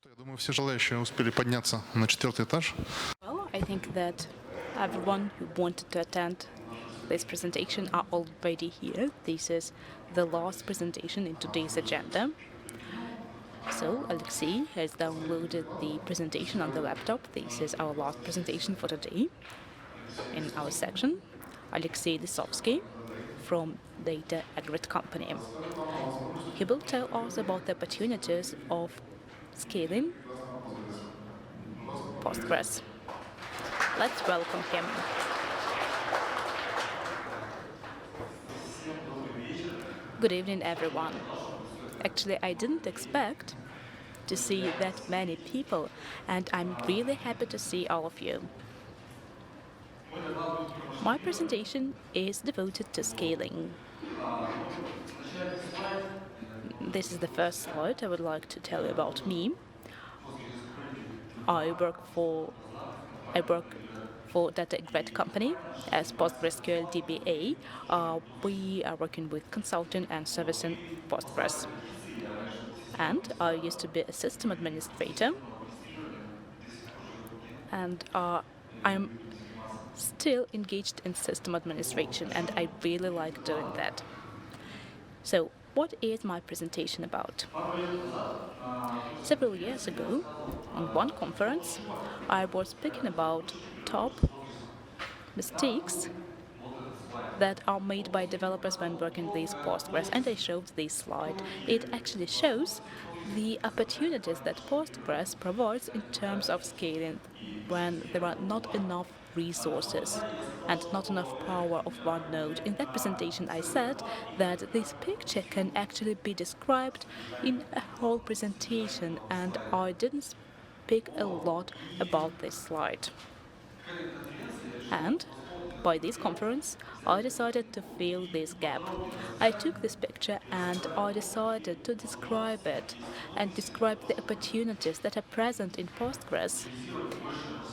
Я думаю, все желающие успели подняться на 4-й этаж. Well, I think that everyone who wanted to attend this presentation are already here. This is the last presentation in today's agenda. So Alexey has downloaded the presentation on the laptop. This is our last presentation for today. In our section, Alexey Lesovsky from Data Aggregate Company. He will tell us about the opportunities of scaling Postgres. Let's welcome him. Good evening, everyone. Actually, I didn't expect to see that many people, and I'm really happy to see all of you. My presentation is devoted to scaling. This is the first slide I would like to tell you about me. I work for Data Aggregate Company as PostgreSQL DBA. We are working with consulting and servicing Postgres. And I used to be a system administrator. And I'm still engaged in system administration, and I really like doing that. So, what is my presentation about? Several years ago, on one conference, I was speaking about top mistakes that are made by developers when working with Postgres, and I showed this slide. It actually shows the opportunities that Postgres provides in terms of scaling when there are not enough resources and not enough power of one node. In that presentation, I said that this picture can actually be described in a whole presentation, and I didn't speak a lot about this slide. And by this conference, I decided to fill this gap. I took this picture and I decided to describe it and describe the opportunities that are present in Postgres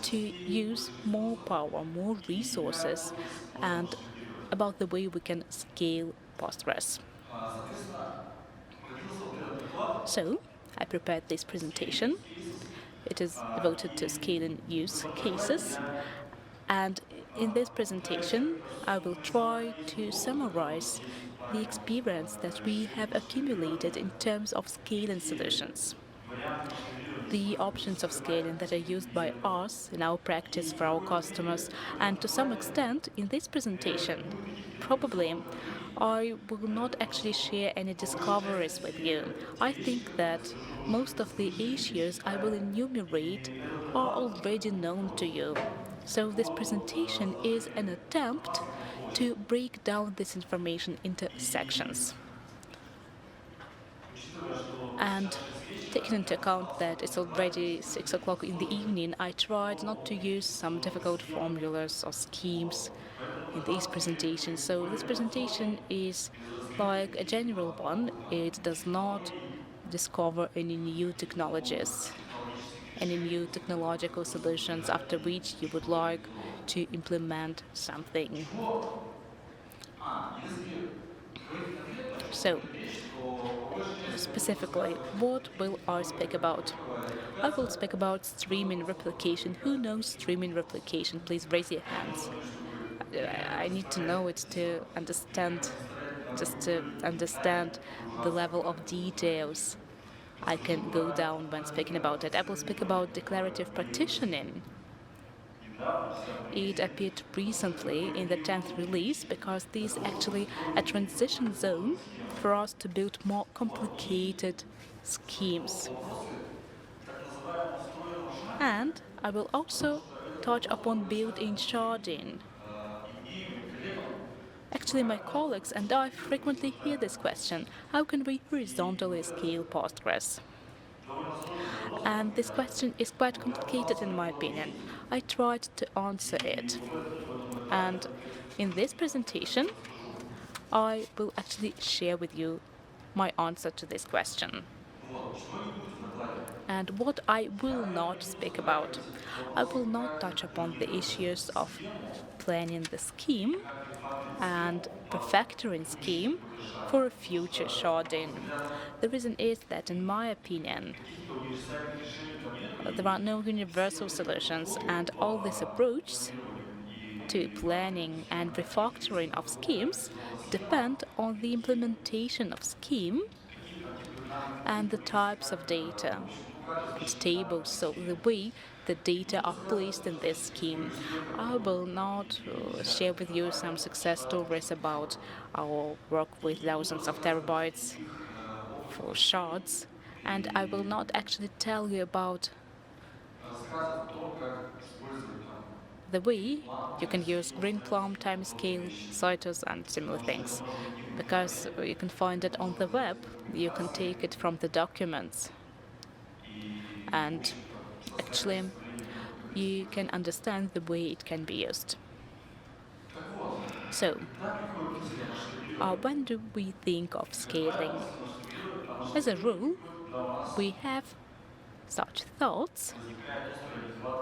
to use more power, more resources, and about the way we can scale Postgres. So, I prepared this presentation. It is devoted to scaling use cases. And in this presentation, I will try to summarize the experience that we have accumulated in terms of scaling solutions. The options of scaling that are used by us in our practice for our customers, and to some extent in this presentation. Probably I will not actually share any discoveries with you. I think that most of the issues I will enumerate are already known to you. So this presentation is an attempt to break down this information into sections. And taking into account that it's already 6 o'clock in the evening, I tried not to use some difficult formulas or schemes in this presentation. So this presentation is like a general one. It does not discover any new technologies, any new technological solutions after which you would like to implement something. So, specifically, what will I speak about? I will speak about streaming replication. Who knows streaming replication? Please raise your hands. I need to know it to understand, just to understand the level of details I can go down when speaking about it. I will speak about declarative partitioning. It appeared recently in the 10th release because this is actually a transition zone for us to build more complicated schemes. And I will also touch upon built-in sharding. Actually, my colleagues and I frequently hear this question: how can we horizontally scale Postgres? And this question is quite complicated in my opinion. I tried to answer it. And in this presentation, I will actually share with you my answer to this question. And what I will not speak about. I will not touch upon the issues of planning the scheme and prefactoring scheme for a future sharding. The reason is that, in my opinion, there are no universal solutions, and all this approach to planning and refactoring of schemes depend on the implementation of scheme and the types of data and tables, so the way the data are placed in this scheme. I will not share with you some success stories about our work with thousands of terabytes for shards, and I will not actually tell you about the way you can use green plum, timescale, citus, and similar things, because you can find it on the web. You can take it from the documents, and actually you can understand the way it can be used. So, when do we think of scaling? As a rule, we have such thoughts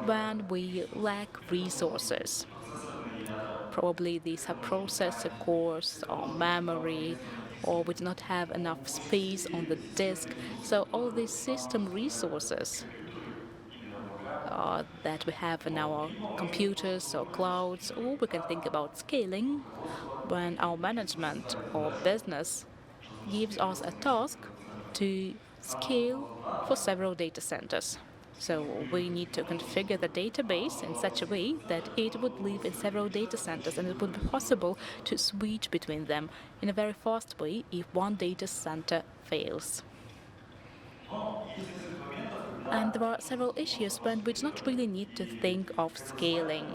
when we lack resources. Probably these are processor cores or memory, or we do not have enough space on the disk. So all these system resources that we have in our computers or clouds, or we can think about scaling when our management or business gives us a task to scale for several data centers. So we need to configure the database in such a way that it would live in several data centers, and it would be possible to switch between them in a very fast way if one data center fails. And there are several issues when we do not really need to think of scaling,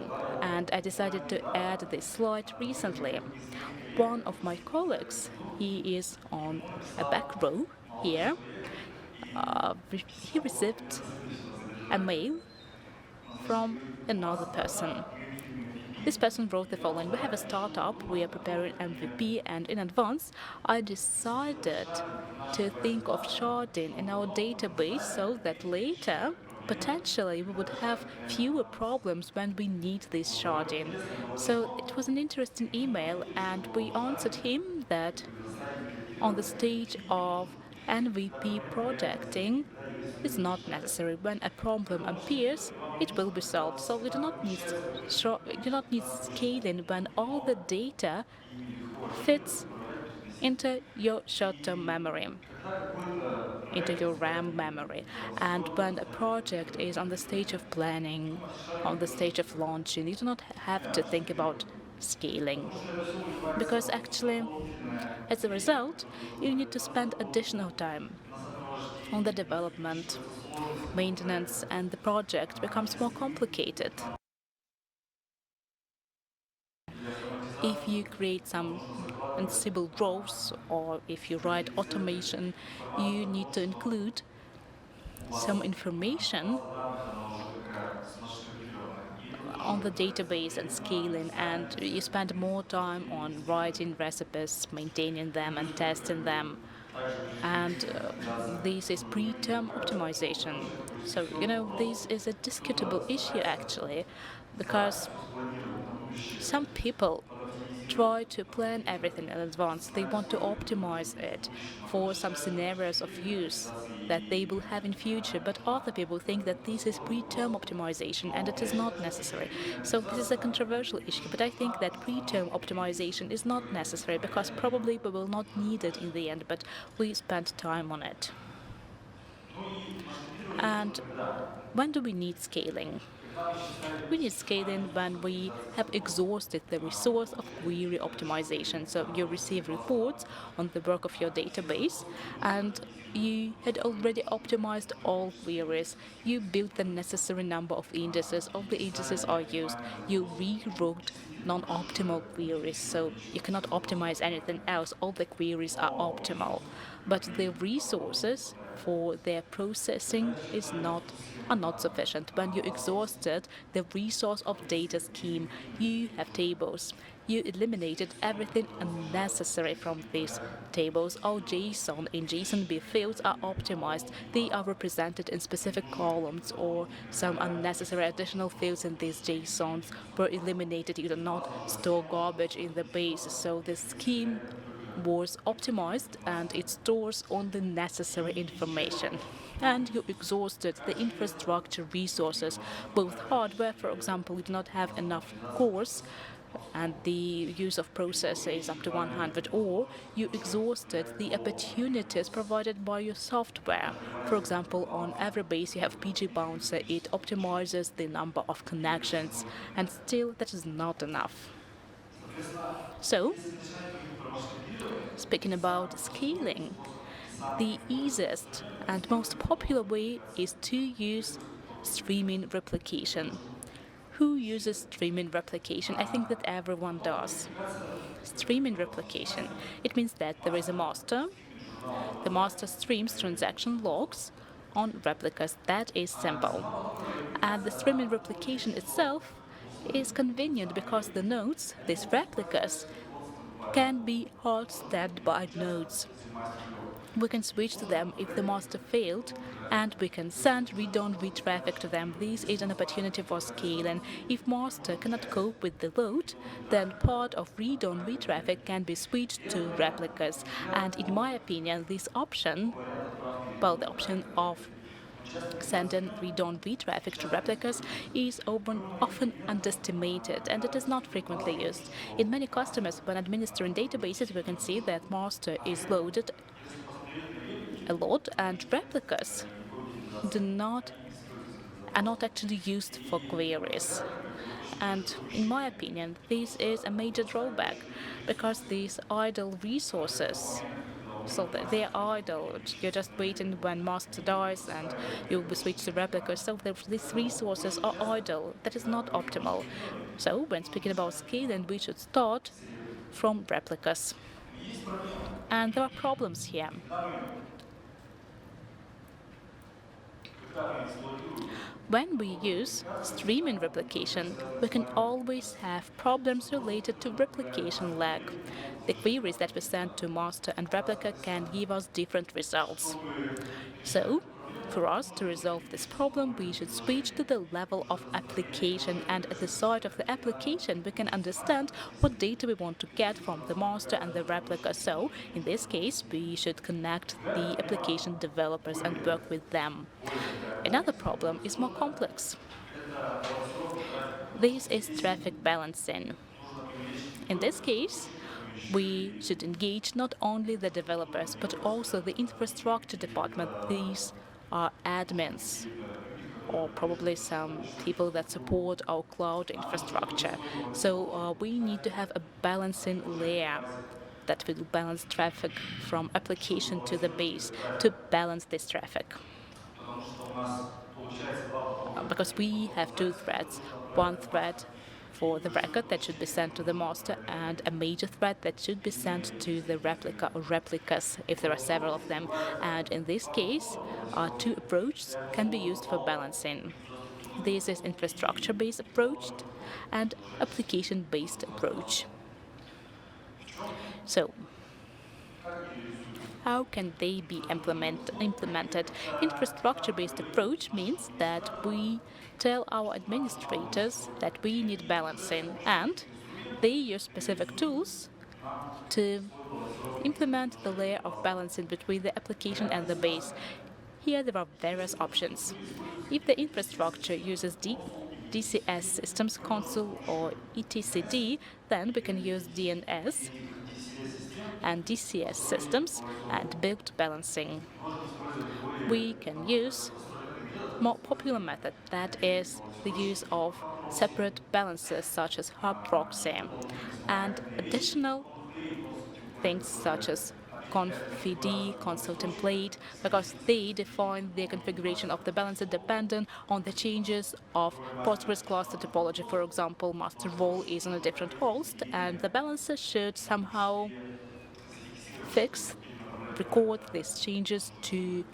and I decided to add this slide recently. One of my colleagues, he is on a back row here, he received a mail from another person. This person wrote the following: we have a startup, we are preparing MVP, and in advance I decided to think of sharding in our database so that later, potentially, we would have fewer problems when we need this sharding. So it was an interesting email, and we answered him that on the stage of MVP projecting, it's not necessary. When a problem appears, it will be solved. So you do not need scaling when all the data fits into your short-term memory, into your RAM memory. And when a project is on the stage of planning, on the stage of launching, you do not have to think about scaling, because actually, as a result, you need to spend additional time on the development, maintenance, and the project becomes more complicated. If you create some Ansible rows, or if you write automation, you need to include some information on the database and scaling, and you spend more time on writing recipes, maintaining them, and testing them. And this is pre-term optimization. So, this is a discutable issue actually, because some people try to plan everything in advance. They want to optimize it for some scenarios of use that they will have in future, but other people think that this is pre-term optimization and it is not necessary. So this is a controversial issue, but I think that pre-term optimization is not necessary because probably we will not need it in the end, but we spend time on it. And when do we need scaling? We need scaling when we have exhausted the resource of query optimization. So you receive reports on the work of your database, and you had already optimized all queries. You built the necessary number of indices. All the indices are used. You rewrote non-optimal queries, so you cannot optimize anything else. All the queries are optimal, but the resources for their processing are not sufficient. When you exhausted the resource of data scheme, you have tables. you eliminated everything unnecessary from these tables. All JSON in JSONB fields are optimized. They are represented in specific columns, or some unnecessary additional fields in these JSONs were eliminated. You do not store garbage in the base, so the scheme was optimized and it stores only necessary information. And you exhausted the infrastructure resources, both hardware, for example, you do not have enough cores and the use of processors is up to 100, or you exhausted the opportunities provided by your software. For example, on every base you have PG Bouncer, it optimizes the number of connections, and still that is not enough. So, speaking about scaling, the easiest and most popular way is to use streaming replication. Who uses streaming replication? I think that everyone does. Streaming replication, it means that there is a master. The master streams transaction logs on replicas. That is simple. And the streaming replication itself is convenient because the nodes, these replicas, can be hard standby nodes. We can switch to them if the master failed, and we can send read-on-read traffic to them. This is an opportunity for scaling. If master cannot cope with the load, then part of read-on-read traffic can be switched to replicas. And in my opinion, this option, well, the option of sending read-on-read traffic to replicas is often underestimated, and it is not frequently used. In many customers, when administering databases, we can see that master is loaded a lot, and replicas are not actually used for queries. And in my opinion, this is a major drawback because these idle resources, so that they are idle. You're just waiting when master dies and you'll be switched to replicas. So these resources are idle. That is not optimal. So when speaking about scaling, we should start from replicas. And there are problems here. When we use streaming replication, we can always have problems related to replication lag. The queries that we send to master and replica can give us different results. So, for us to resolve this problem, we should switch to the level of application, and at the side of the application, we can understand what data we want to get from the master and the replica. So, in this case, we should connect the application developers and work with them. Another problem is more complex. This is traffic balancing. In this case, we should engage not only the developers, but also the infrastructure department. These are admins, or probably some people that support our cloud infrastructure. So we need to have a balancing layer that will balance traffic from application to the base to balance this traffic. Because we have two threads, one thread for the record that should be sent to the master and a major thread that should be sent to the replica or replicas if there are several of them. And in this case, two approaches can be used for balancing. This is infrastructure-based approach and application-based approach. So, how can they be implemented? Infrastructure-based approach means that we tell our administrators that we need balancing, and they use specific tools to implement the layer of balancing between the application and the base. Here there are various options. If the infrastructure uses DCS systems console or etcd, then we can use DNS and DCS systems and build balancing. We can use more popular method, that is the use of separate balancers such as hub proxy and additional things such as confd, console template, because they define the configuration of the balancer dependent on the changes of Postgres cluster topology. For example, master role is on a different host, and the balancer should somehow record these changes to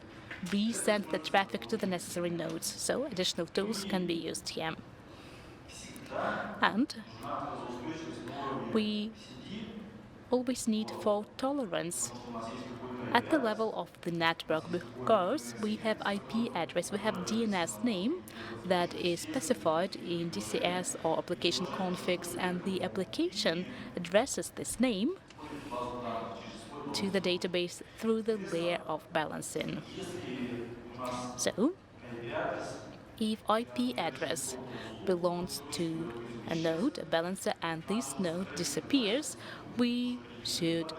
resend the traffic to the necessary nodes. So additional tools can be used here. And we always need fault tolerance at the level of the network because we have IP address, we have DNS name that is specified in DCS or application configs, and the application addresses this name to the database through the layer of balancing. So, if IP address belongs to a node, a balancer, and this node disappears, we should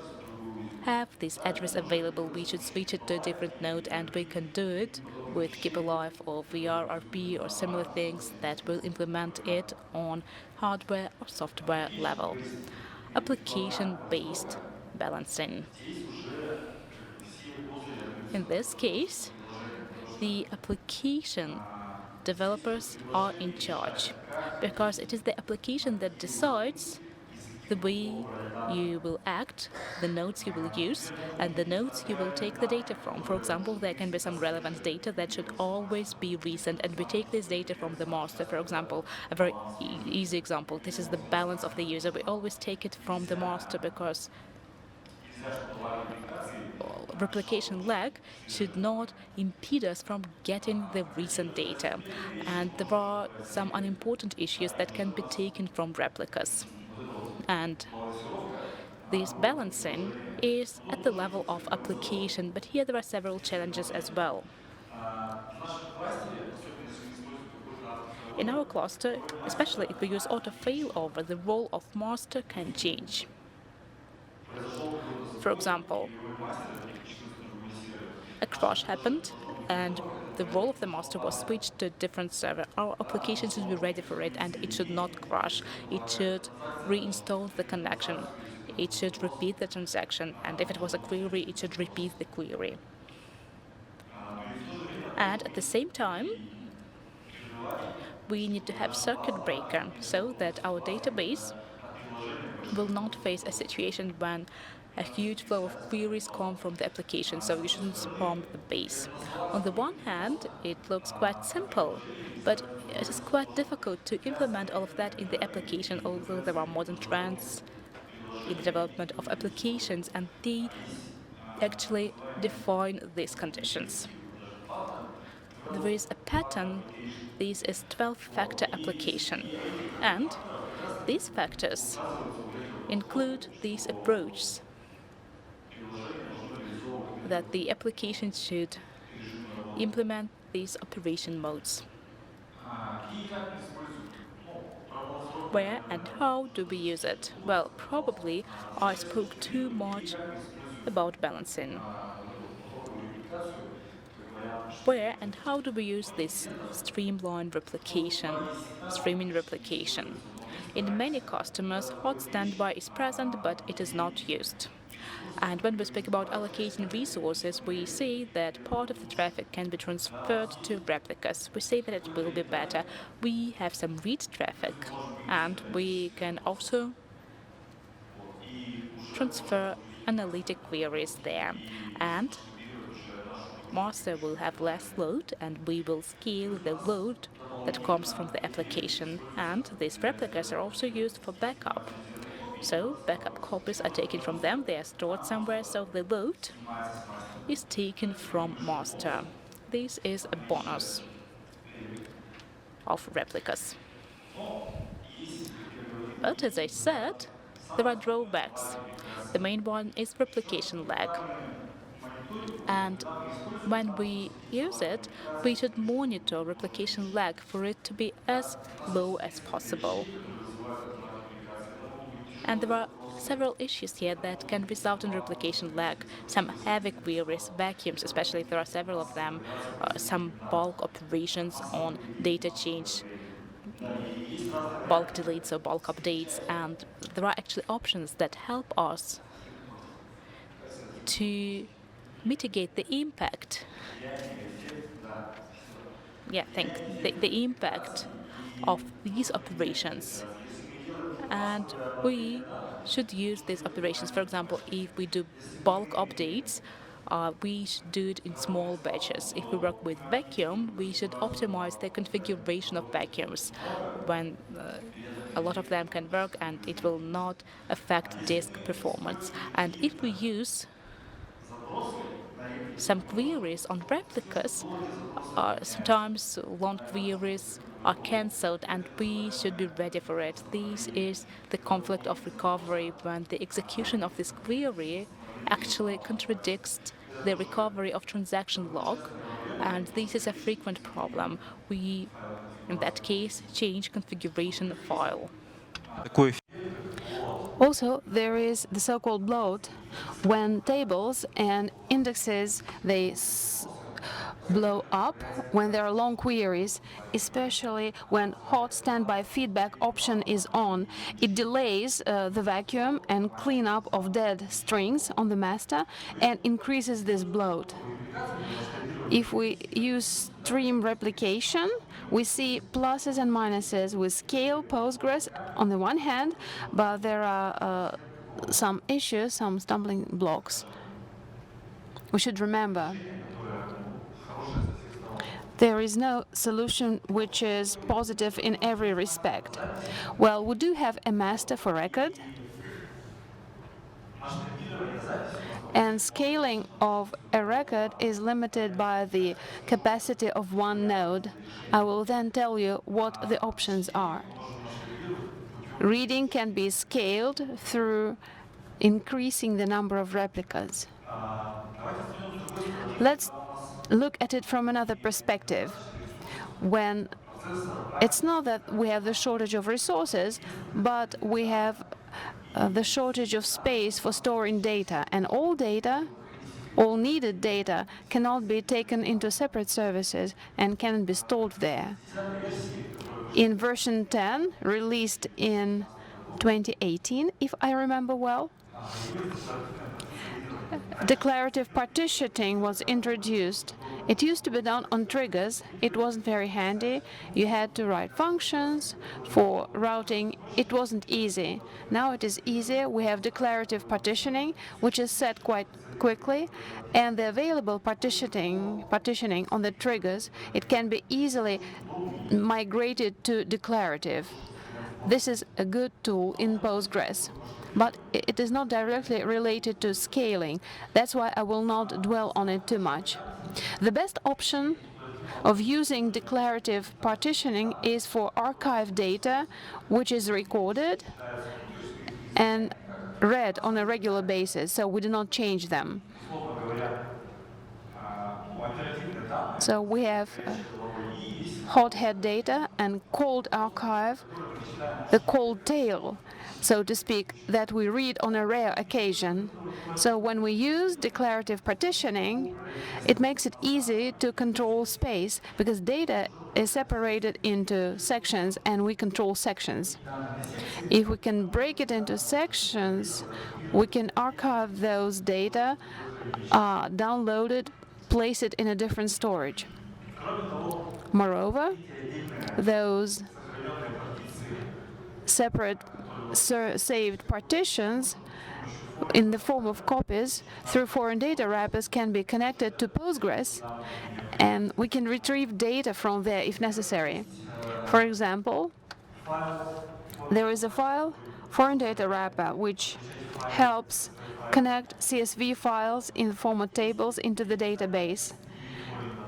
have this address available. We should switch it to a different node, and we can do it with Keep Alive or VRRP or similar things that will implement it on hardware or software level. Application-based balancing. In this case, the application developers are in charge because it is the application that decides the way you will act, the nodes you will use, and the nodes you will take the data from. For example, there can be some relevant data that should always be recent, and we take this data from the master. For example, a very easy example, this is the balance of the user. We always take it from the master because replication lag should not impede us from getting the recent data. And there are some unimportant issues that can be taken from replicas. And this balancing is at the level of application, but here there are several challenges as well. In our cluster, especially if we use auto failover, the role of master can change. For example, a crash happened and the role of the master was switched to a different server. Our application should be ready for it, and it should not crash. It should reinstall the connection. It should repeat the transaction, and if it was a query, it should repeat the query. And at the same time, we need to have circuit breaker so that our database will not face a situation when a huge flow of queries come from the application, so you shouldn't spam the base. On the one hand, it looks quite simple, but it is quite difficult to implement all of that in the application, although there are modern trends in the development of applications, and they actually define these conditions. There is a pattern. This is 12-factor application, and these factors include these approaches that the application should implement these operation modes. Where and how do we use it? Well, probably I spoke too much about balancing. Where and how do we use this streaming replication? In many customers, hot standby is present, but it is not used. And when we speak about allocating resources, we say that part of the traffic can be transferred to replicas. We say that it will be better. We have some read traffic, and we can also transfer analytic queries there. And master will have less load, and we will scale the load that comes from the application. And these replicas are also used for backup. So backup copies are taken from them, they are stored somewhere, so the load is taken from master. This is a bonus of replicas. But as I said, there are drawbacks. The main one is replication lag. And when we use it, we should monitor replication lag for it to be as low as possible. And there are several issues here that can result in replication lag. Some heavy queries, vacuums, especially if there are several of them, some bulk operations on data change, bulk deletes or bulk updates, and there are actually options that help us to mitigate the impact. The impact of these operations. And we should use these operations. For example, if we do bulk updates, we should do it in small batches. If we work with vacuum, we should optimize the configuration of vacuums when a lot of them can work and it will not affect disk performance. And if we use some queries on replicas, sometimes long queries are cancelled and we should be ready for it. This is the conflict of recovery when the execution of this query actually contradicts the recovery of transaction log, and this is a frequent problem. We, in that case, change configuration file. Also, there is the so-called bloat, when tables and indexes, they blow up when there are long queries, especially when hot standby feedback option is on. It delays the vacuum and cleanup of dead strings on the master and increases this bloat. If we use stream replication, we see pluses and minuses with scale Postgres on the one hand, but there are some issues, some stumbling blocks. We should remember there is no solution which is positive in every respect. Well, we do have a master for record, and scaling of a record is limited by the capacity of one node. I will then tell you what the options are. Reading can be scaled through increasing the number of replicas. Let's look at it from another perspective. When it's not that we have the shortage of resources, but we have the shortage of space for storing data, and all needed data cannot be taken into separate services and cannot be stored there. In version 10, released in 2018, if I remember well, declarative partitioning was introduced. It used to be done on triggers. It wasn't very handy. You had to write functions for routing. It wasn't easy. Now it is easier. We have declarative partitioning, which is set quite quickly, and the available partitioning on the triggers, it can be easily migrated to declarative. This is a good tool in Postgres, but it is not directly related to scaling. That's why I will not dwell on it too much. The best option of using declarative partitioning is for archive data, which is recorded and read on a regular basis, so we do not change them. So we have hot head data and cold archive, the cold tail, so to speak, that we read on a rare occasion. So when we use declarative partitioning, it makes it easy to control space, because data is separated into sections and we control sections. If we can break it into sections, we can archive those data, download it, place it in a different storage. Moreover, those separate saved partitions in the form of copies through foreign data wrappers can be connected to Postgres, and we can retrieve data from there if necessary. For example, there is a file, foreign data wrapper, which helps connect CSV files in the form of tables into the database.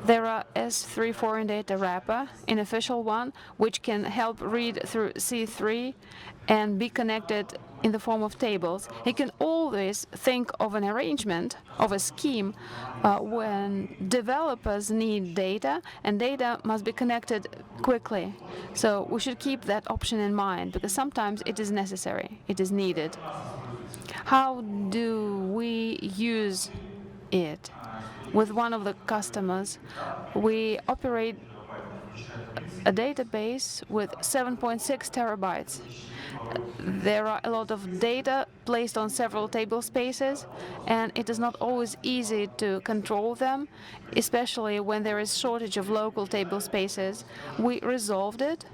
There are S3 foreign data wrapper, an official one, which can help read through C3 and be connected in the form of tables. You can always think of an arrangement, of a scheme, when developers need data, and data must be connected quickly. So we should keep that option in mind, because sometimes it is necessary, it is needed. How do we use it? With one of the customers, we operate a database with 7.6 terabytes. There are a lot of data placed on several table spaces, and it is not always easy to control them, especially when there is shortage of local table spaces. We resolved it.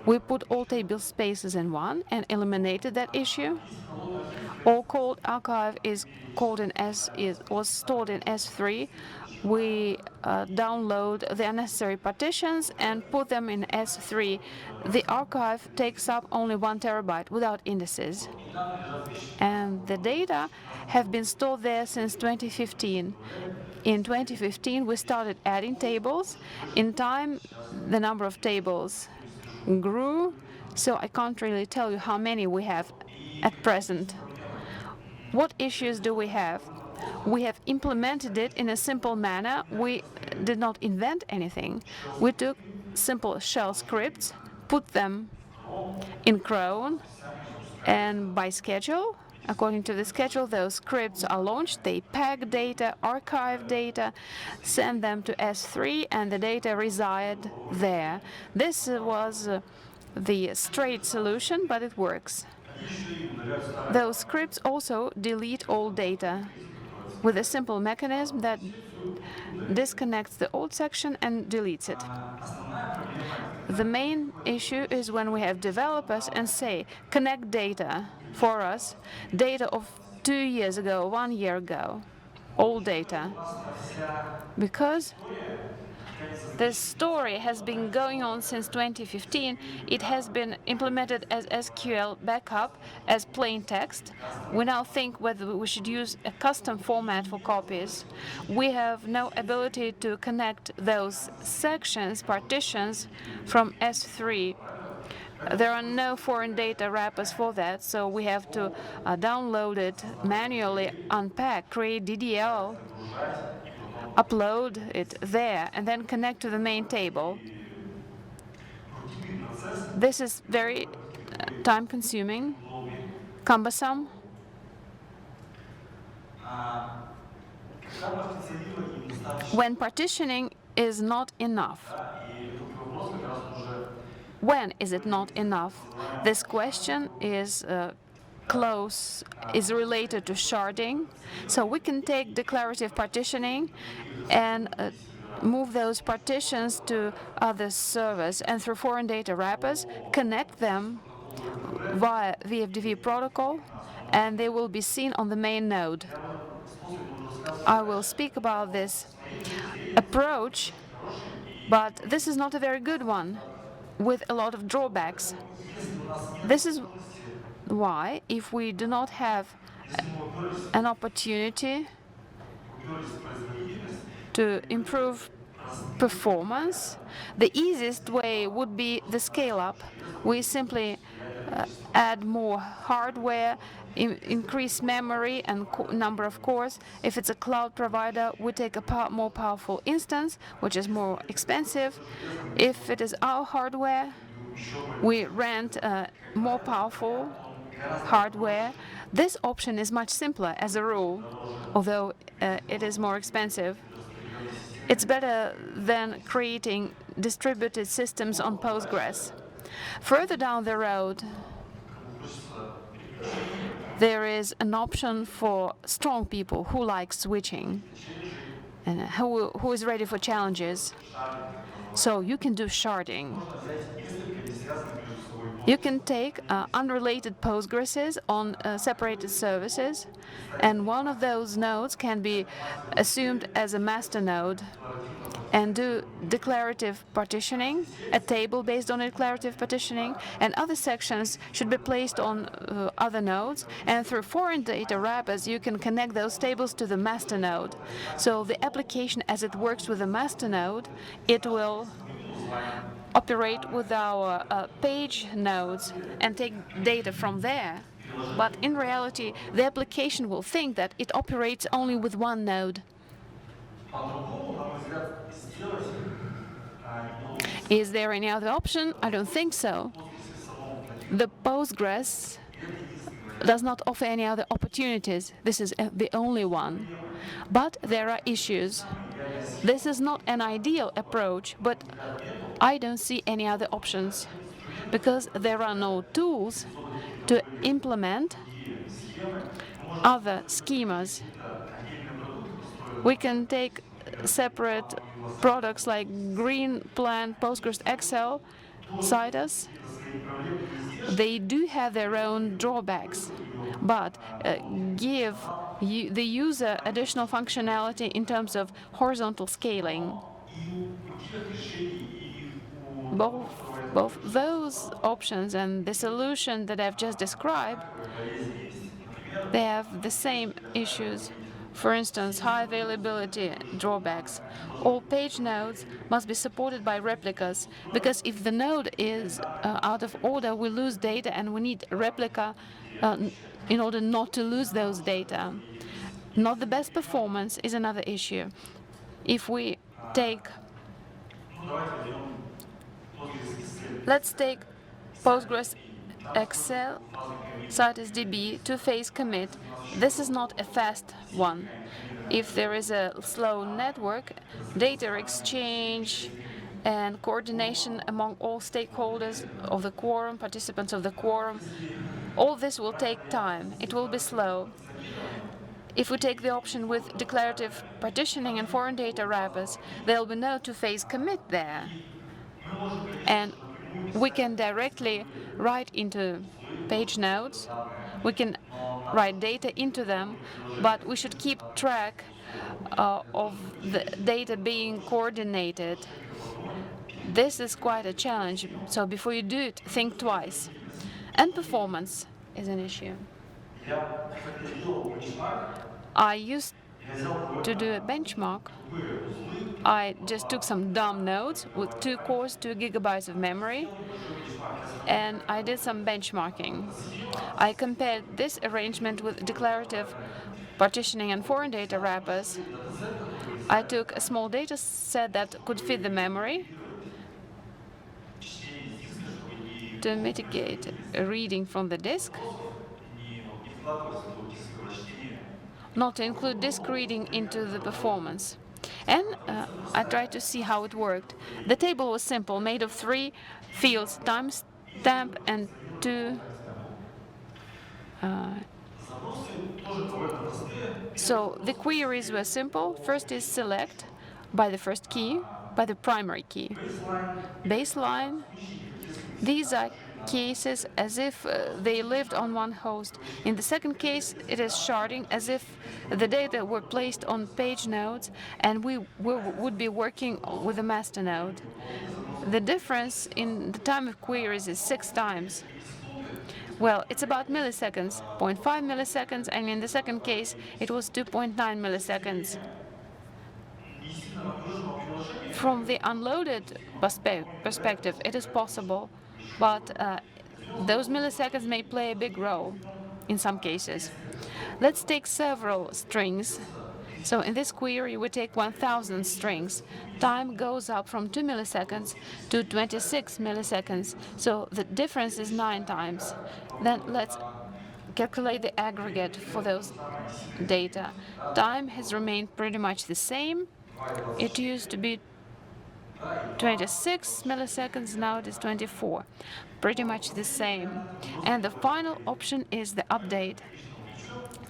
We put all table spaces in one and eliminated that issue. or called archive is called in was stored in S3, we download the unnecessary partitions and put them in S3. The archive takes up only 1 terabyte without indices. And the data have been stored there since 2015. In 2015, we started adding tables. In time, the number of tables grew, so I can't really tell you how many we have at present. What issues do we have? We have implemented it in a simple manner. We did not invent anything. We took simple shell scripts, put them in cron, and by schedule, according to the schedule, those scripts are launched. They pack data, archive data, send them to S3, and the data reside there. This was the straight solution, but it works. Those scripts also delete all data with a simple mechanism that disconnects the old section and deletes it. The main issue is when we have developers and say, connect data for us, data of 2 years ago, 1 year ago, all data. Because this story has been going on since 2015. It has been implemented as SQL backup, as plain text. We now think whether we should use a custom format for copies. We have no ability to connect those sections, partitions, from S3. There are no foreign data wrappers for that, so we have to download it manually, unpack, create DDL, upload it there, and then connect to the main table. This is very time-consuming, cumbersome. When partitioning is not enough. When is it not enough? This question is related to sharding. So we can take declarative partitioning and move those partitions to other servers, and through foreign data wrappers, connect them via VFDV protocol, and they will be seen on the main node. I will speak about this approach, but this is not a very good one, with a lot of drawbacks. This is why, if we do not have an opportunity to improve performance, the easiest way would be the scale-up. We simply add more hardware, increase memory and number of cores. If it's a cloud provider, we take a more powerful instance, which is more expensive. If it is our hardware, we rent more powerful hardware. This option is much simpler as a rule, although it is more expensive. It's better than creating distributed systems on Postgres. Further down the road, there is an option for strong people who like switching and who is ready for challenges. So you can do sharding. You can take unrelated Postgreses on separated services, and one of those nodes can be assumed as a master node and do declarative partitioning, a table based on declarative partitioning, and other sections should be placed on other nodes, and through foreign data wrappers you can connect those tables to the master node. So the application, as it works with the master node, it will operate with our page nodes and take data from there. But in reality, the application will think that it operates only with one node. Is there any other option? I don't think so. The Postgres does not offer any other opportunities. This is the only one. But there are issues. This is not an ideal approach, but I don't see any other options, because there are no tools to implement other schemas. We can take separate products like Greenplant, PostgreSQL, Citus. They do have their own drawbacks, but give the user additional functionality in terms of horizontal scaling. Both those options and the solution that I've just described, they have the same issues. For instance, high availability drawbacks. All page nodes must be supported by replicas, because if the node is out of order, we lose data, and we need a replica in order not to lose those data. Not the best performance is another issue. If we take, let's take PostgreSQL Citus DB two-phase commit. This is not a fast one. If there is a slow network, data exchange and coordination among all stakeholders of the quorum, participants of the quorum, all this will take time. It will be slow. If we take the option with declarative partitioning and foreign data wrappers, there will be no two-phase commit there. And we can directly write into page nodes. We can write data into them, but we should keep track of the data being coordinated. This is quite a challenge, so before you do it, think twice. And performance is an issue. I used to do a benchmark. I just took some dumb nodes with 2 cores, 2 gigabytes of memory, and I did some benchmarking. I compared this arrangement with declarative partitioning and foreign data wrappers. I took a small data set that could fit the memory to mitigate reading from the disk, not to include disk reading into the performance. And I tried to see how it worked. The table was simple, made of 3 fields, timestamp and 2. So the queries were simple. First is select by the first key, by the primary key. Baseline. These are cases as if they lived on one host. In the second case, it is sharding, as if the data were placed on page nodes and we would be working with a master node. The difference in the time of queries is 6 times. Well, it's about milliseconds, 0.5 milliseconds, and in the second case, it was 2.9 milliseconds. From the unloaded perspective, it is possible, but those milliseconds may play a big role in some cases. Let's take several strings. So in this query, we take 1,000 strings. Time goes up from 2 milliseconds to 26 milliseconds. So the difference is 9 times. Then let's calculate the aggregate for those data. Time has remained pretty much the same. It used to be 26 milliseconds, now it is 24. Pretty much the same. And the final option is the update.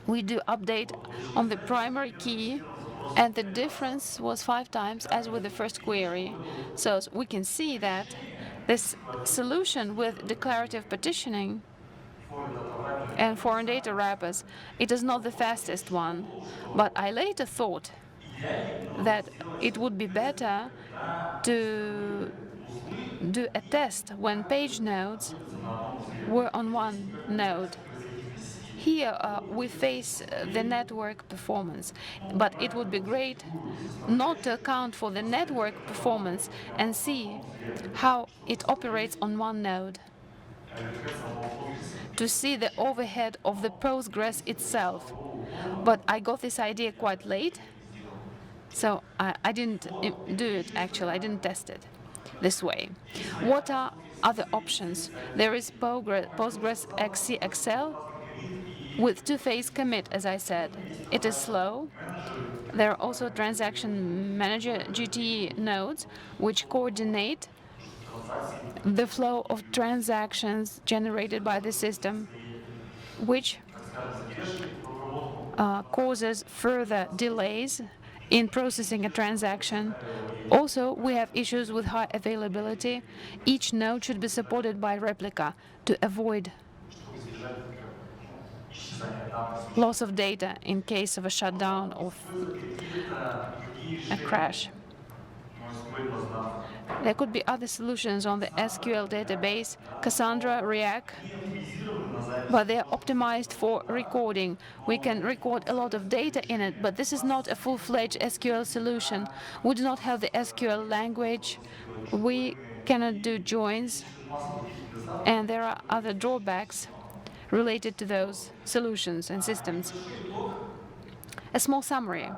We do update on the primary key, and the difference was 5 times as with the first query. So we can see that this solution with declarative partitioning and foreign data wrappers, it is not the fastest one. But I later thought that it would be better to do a test when page nodes were on one node. Here we face the network performance, but it would be great not to account for the network performance and see how it operates on one node, to see the overhead of the Postgres itself. But I got this idea quite late, so I didn't do it actually, I didn't test it this way. What are other options? There is PostgreSQL with 2-phase commit, as I said. It is slow. There are also transaction manager GTE nodes which coordinate the flow of transactions generated by the system, which causes further delays in processing a transaction. Also, we have issues with high availability. Each node should be supported by replica to avoid loss of data in case of a shutdown or a crash. There could be other solutions on the SQL database, Cassandra, React, but they are optimized for recording. We can record a lot of data in it, but this is not a full-fledged SQL solution. We do not have the SQL language. We cannot do joins, and there are other drawbacks related to those solutions and systems. A small summary.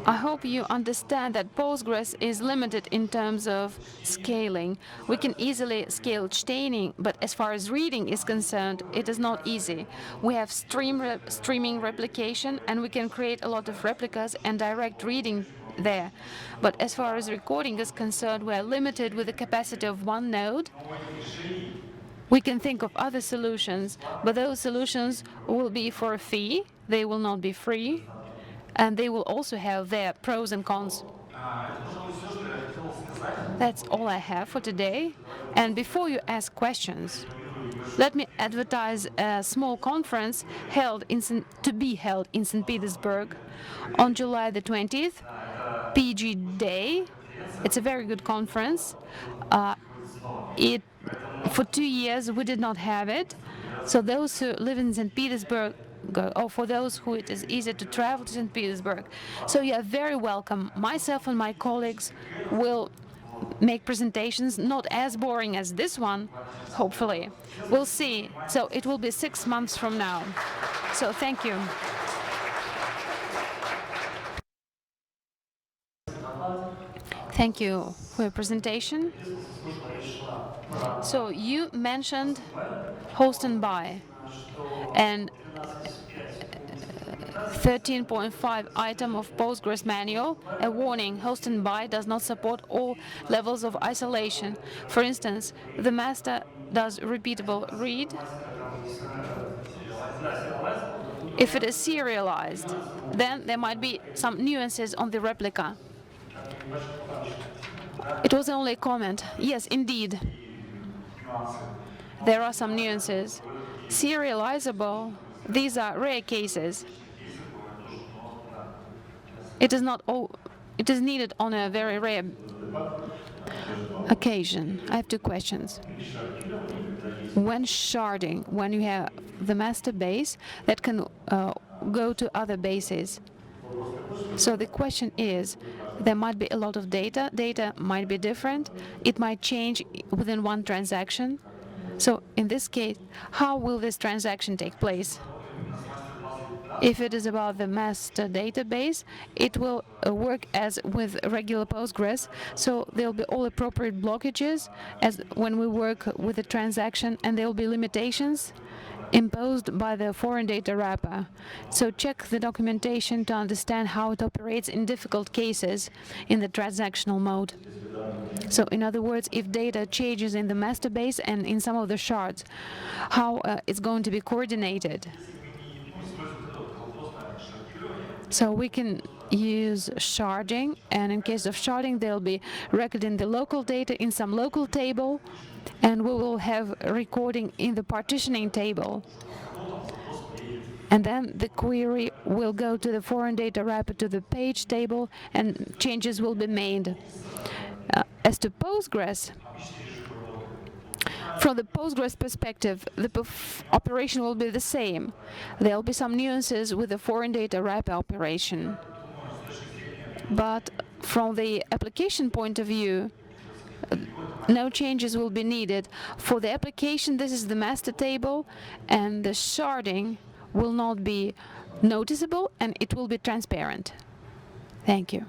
I hope you understand that Postgres is limited in terms of scaling. We can easily scale chaining, but as far as reading is concerned, it is not easy. We have streaming replication, and we can create a lot of replicas and direct reading there. But as far as recording is concerned, we are limited with the capacity of one node. We can think of other solutions, but those solutions will be for a fee. They will not be free, and they will also have their pros and cons. That's all I have for today. And before you ask questions, let me advertise a small conference to be held in St. Petersburg on July the 20th, PG Day. It's a very good conference. For 2 years we did not have it. So those who live in St. Petersburg, or for those who it is easy to travel to St. Petersburg. So you are very welcome. Myself and my colleagues will make presentations, not as boring as this one, hopefully. We'll see. So it will be 6 months from now. So thank you. Thank you for your presentation. So you mentioned host and buy, and 13.5 item of Postgres manual, a warning: host and buy does not support all levels of isolation. For instance, the master does repeatable read if it is serialized. Then there might be some nuances on the replica. It was only a comment. Yes, indeed. There are some nuances. Serializable, these are rare cases. It is not all. It is needed on a very rare occasion. I have 2 questions. When sharding, when you have the master base that can go to other bases. So the question is, there might be a lot of data. Data might be different. It might change within one transaction. So in this case, how will this transaction take place? If it is about the master database, it will work as with regular Postgres. So there will be all appropriate blockages as when we work with a transaction, and there will be limitations imposed by the foreign data wrapper. So check the documentation to understand how it operates in difficult cases in the transactional mode. So in other words, if data changes in the master base and in some of the shards, how it's going to be coordinated. So we can use sharding, and in case of sharding, they'll be recorded in the local data in some local table, and we will have recording in the partitioning table. And then the query will go to the foreign data wrapper to the page table, and changes will be made. As to Postgres, from the Postgres perspective, the operation will be the same. There will be some nuances with the foreign data wrapper operation. But from the application point of view, no changes will be needed. For the application, this is the master table, and the sharding will not be noticeable, and it will be transparent. Thank you.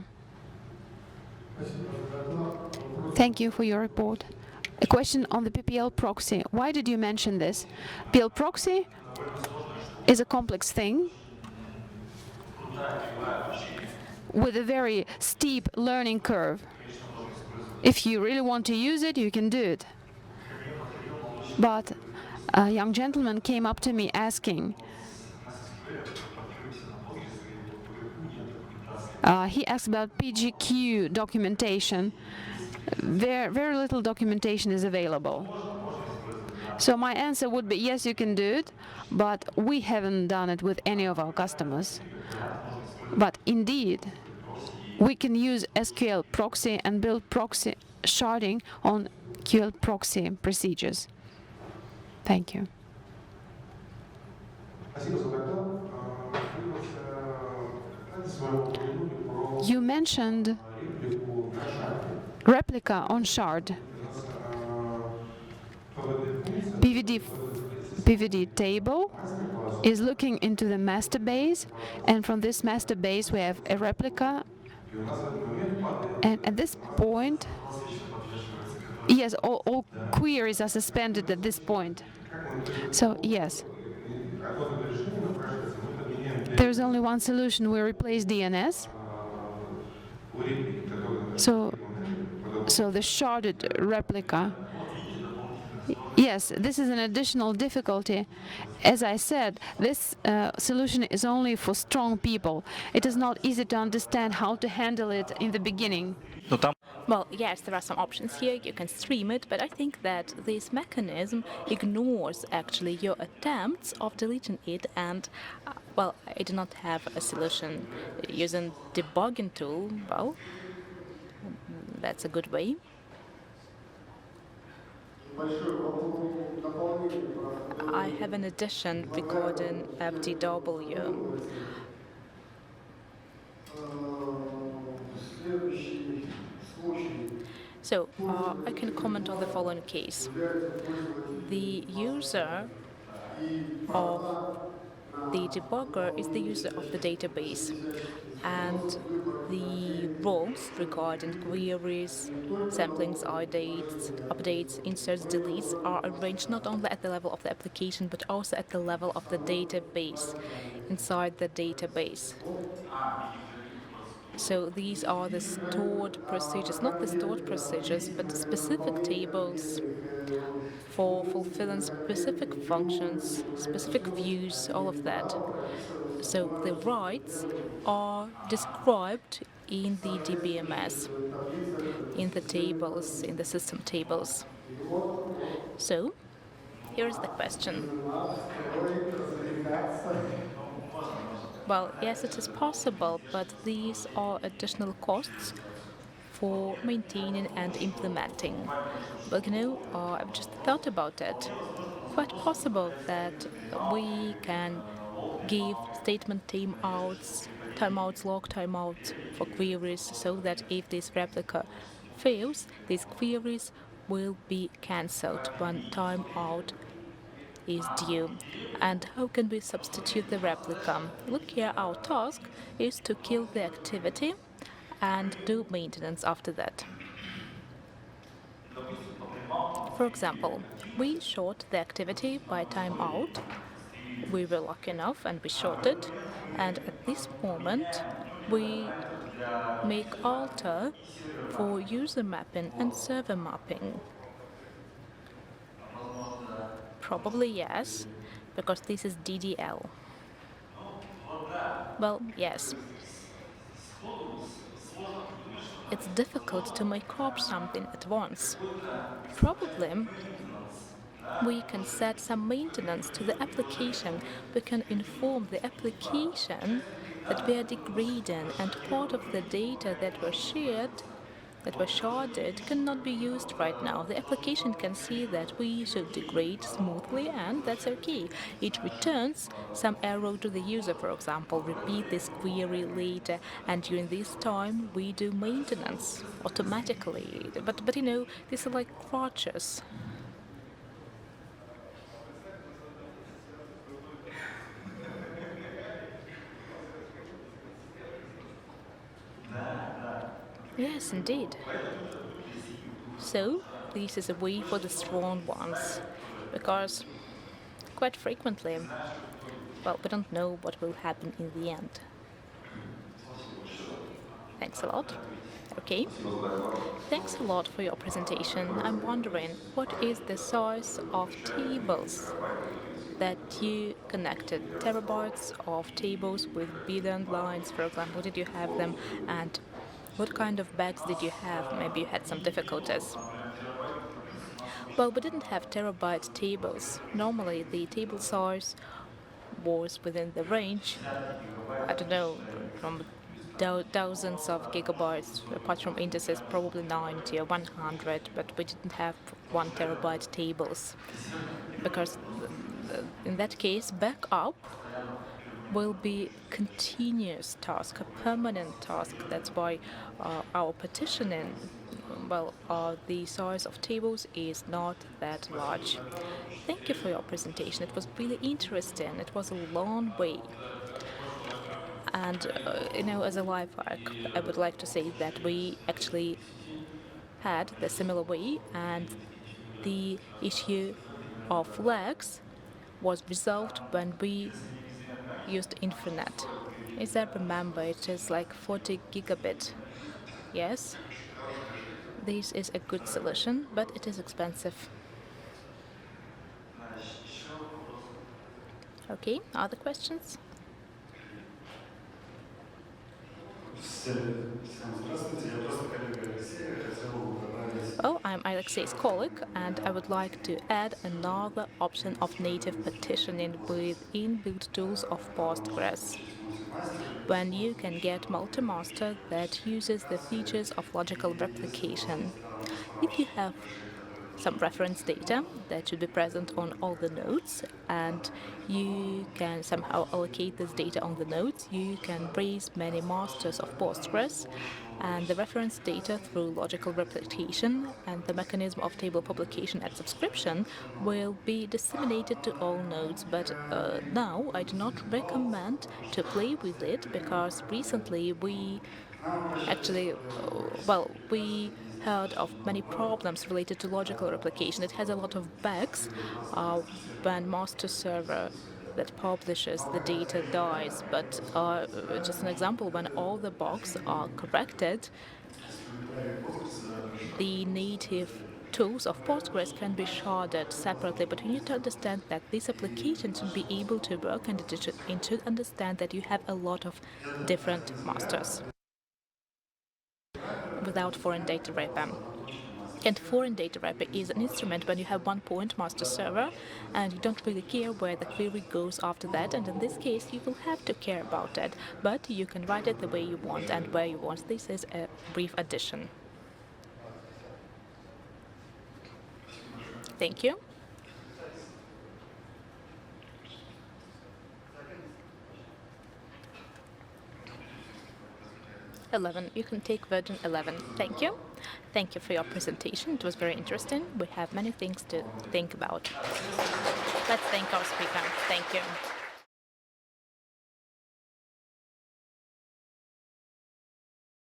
Thank you for your report. A question on the PPL proxy. Why did you mention this? PL proxy is a complex thing with a very steep learning curve. If you really want to use it, you can do it. But a young gentleman came up to me asking, he asked about PGQ documentation. Very little documentation is available. So my answer would be yes, you can do it, but we haven't done it with any of our customers. But indeed, we can use SQL proxy and build proxy sharding on QL proxy procedures. Thank you. You mentioned replica on shard. PVD table is looking into the master base, and from this master base we have a replica, and at this point, yes, all queries are suspended at this point. So yes, there's only one solution. We replace DNS. So the sharded replica. Yes, this is an additional difficulty. As I said, this solution is only for strong people. It is not easy to understand how to handle it in the beginning. Well, yes, there are some options here. You can stream it, but I think that this mechanism ignores actually your attempts of deleting it, and well, I do not have a solution. Using debugging tool, well, that's a good way. I have an addition regarding FDW. So I can comment on the following case. The user of the debugger is the user of the database, and the roles regarding queries, samplings, updates, inserts, deletes are arranged not only at the level of the application but also at the level of the database, inside the database. So these are the stored procedures, not the stored procedures, but specific tables for fulfilling specific functions, specific views, all of that. So the rights are described in the DBMS, in the tables, in the system tables. So here's the question. Well, yes, it is possible, but these are additional costs for maintaining and implementing. Well, I've just thought about it. Quite possible that we can give statement timeouts, log timeouts for queries, so that if this replica fails, these queries will be cancelled when timeout is due. And how can we substitute the replica? Look here, our task is to kill the activity and do maintenance after that. For example, we short the activity by timeout. We were lucky enough and we shorted, and at this moment we make alter for user mapping and server mapping. Probably yes, because this is DDL. Well, yes. It's difficult to make up something at once. Probably we can set some maintenance to the application. We can inform the application that we are degrading, and part of the data that were shared, that were sharded, cannot be used right now. The application can see that we should degrade smoothly, and that's okay. It returns some error to the user, for example, repeat this query later, and during this time we do maintenance automatically. But these are like crutches. Yes, indeed. So, this is a way for the strong ones, because quite frequently, well, we don't know what will happen in the end. Thanks a lot. Okay. Thanks a lot for your presentation. I'm wondering, what is the size of tables that you connected? Terabytes of tables with billion lines, for example. Did you have them? And what kind of bags did you have? Maybe you had some difficulties. Well, we didn't have terabyte tables. Normally, the table size was within the range, I don't know, from thousands of gigabytes, apart from indices, probably 90 or 100, but we didn't have 1 terabyte tables, because in that case, backup will be continuous task, a permanent task. That's why our partitioning, well, the size of tables is not that large. Thank you for your presentation. It was really interesting. It was a long way. And, as a life hack, I would like to say that we actually had the similar way, and the issue of lags was resolved when we used Infinet. As I remember, it is like 40 gigabit. Yes, this is a good solution, but it is expensive. Okay, other questions? Well, I'm Alexey's colleague, and I would like to add another option of native partitioning with inbuilt tools of Postgres, when you can get multi-master that uses the features of logical replication. If you have some reference data that should be present on all the nodes, and you can somehow allocate this data on the nodes, you can raise many masters of Postgres, and the reference data through logical replication and the mechanism of table publication and subscription will be disseminated to all nodes. But now I do not recommend to play with it, because recently we actually, we heard of many problems related to logical replication. It has a lot of bugs when master server that publishes the data dies. But just an example, when all the bugs are corrected, the native tools of Postgres can be sharded separately, but you need to understand that this application should be able to work, and it should understand that you have a lot of different masters without foreign data wrapper. And foreign data wrapper is an instrument when you have one point master server and you don't really care where the query goes after that, and in this case you will have to care about it, but you can write it the way you want and where you want. This is a brief addition. Thank you. You can take version 11. Thank you. Thank you for your presentation. It was very interesting. We have many things to think about. Let's thank our speaker. Thank you.